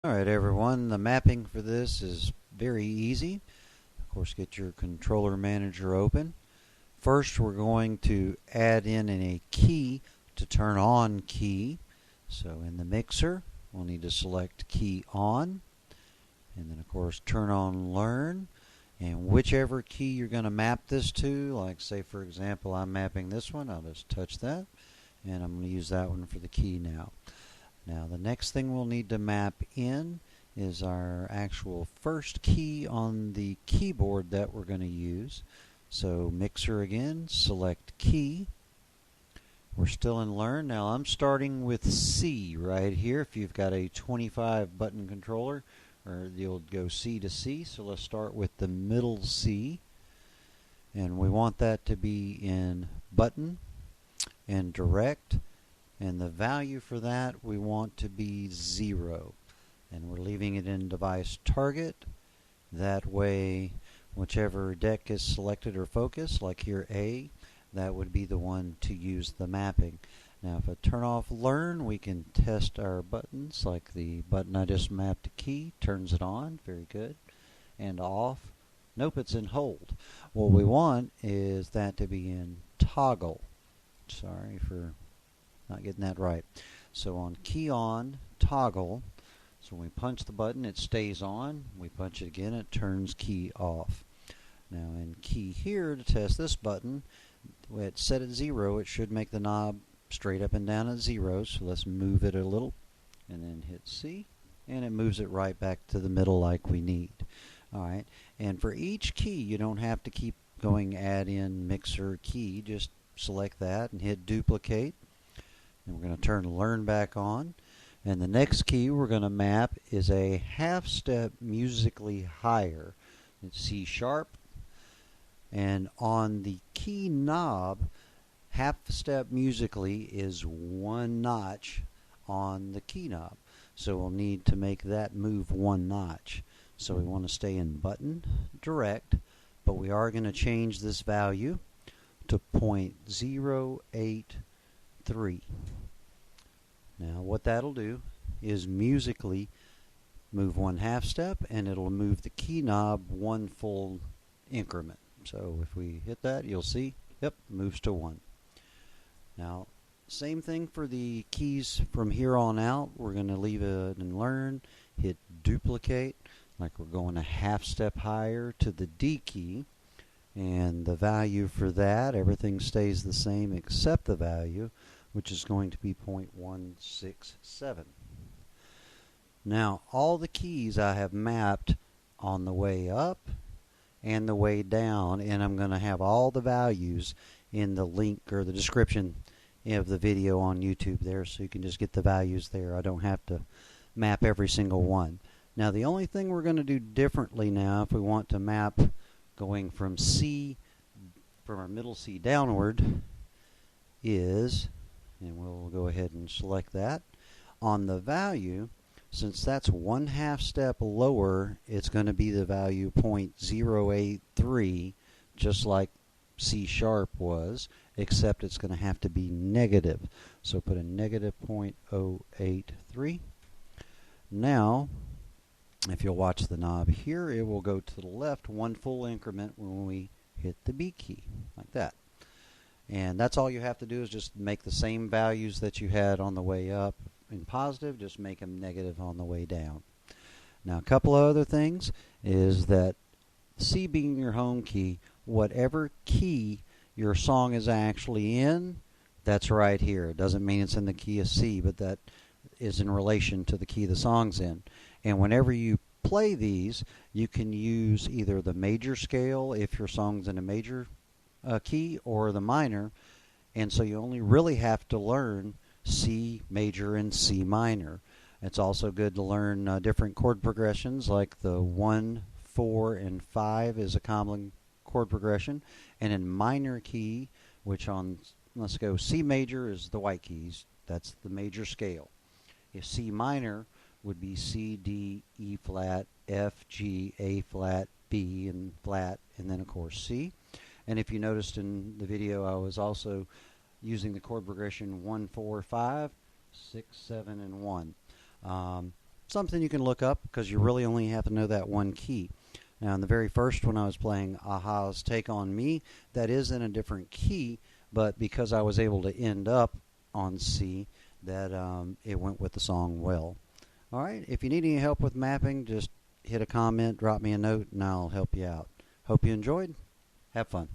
Alright everyone, the mapping for this is very easy. Of course, get your controller manager open. First we're going to add in a key to turn on key. So in the mixer we'll need to select key on, and then of course turn on learn, and whichever key you're going to map this to, like say for example I'm mapping this one, I'll just touch that and I'm going to use that one for the key now. Now the next thing we'll need to map in is our actual first key on the keyboard that we're going to use. So mixer again, select key. We're still in learn. Now I'm starting with C right here. If you've got a 25 button controller, or you'll go C to C. So let's start with the middle C. And we want that to be in button and direct. And the value for that we want to be 0. And we're leaving it in device target. That way, whichever deck is selected or focused, like here A, that would be the one to use the mapping. Now if I turn off learn, we can test our buttons, like the button I just mapped a key, turns it on, very good, and off. Nope, it's in hold. What we want is that to be in toggle. Sorry for not getting that right. So on key on, toggle, so when we punch the button it stays on, we punch it again, it turns key off. Now in key here, to test this button, it's set at 0, it should make the knob straight up and down at 0, so let's move it a little and then hit C, and it moves it right back to the middle like we need. Alright, and for each key you don't have to keep going add in mixer key, just select that and hit duplicate. And we're going to turn learn back on. And the next key we're going to map is a half step musically higher. It's C sharp. And on the key knob, half step musically is 1 notch on the key knob. So we'll need to make that move 1 notch. So we want to stay in button, direct, but we are going to change this value to 0.083. Now what that'll do is musically move 1 half step, and it'll move the key knob 1 full increment. So if we hit that, you'll see, yep, moves to 1. Now same thing for the keys from here on out. We're going to leave it in learn, hit duplicate, like we're going a half step higher to the D key. And the value for that, everything stays the same except the value, which is going to be 0.167. Now, all the keys I have mapped on the way up and the way down, and I'm going to have all the values in the link or the description of the video on YouTube there, so you can just get the values there. I don't have to map every single one. Now, the only thing we're going to do differently now, if we want to map going from C, from our middle C downward, is, and we'll go ahead and select that, on the value, since that's 1 half step lower, it's going to be the value 0.083, just like C sharp was, except it's going to have to be negative. So put a negative 0.083. Now, if you'll watch the knob here, it will go to the left 1 full increment when we hit the B key, like that. And that's all you have to do, is just make the same values that you had on the way up in positive, just make them negative on the way down. Now a couple of other things is that C being your home key, whatever key your song is actually in, that's right here. It doesn't mean it's in the key of C, but that is in relation to the key the song's in. And whenever you play these, you can use either the major scale if your song's in a major key, or the minor, and so you only really have to learn C major and C minor. It's also good to learn different chord progressions, like the 1, 4, and 5 is a common chord progression, and in minor key, which on, let's go, C major is the white keys, that's the major scale. If C minor would be C, D, E flat, F, G, A flat, B, and flat, and then of course C. And if you noticed in the video, I was also using the chord progression 1, 4, 5, 6, 7, and 1. something you can look up because you really only have to know that one key. Now, in the very first one I was playing Aha's Take On Me, that is in a different key, but because I was able to end up on C, that it went with the song well. All right, if you need any help with mapping, just hit a comment, drop me a note, and I'll help you out. Hope you enjoyed. Have fun.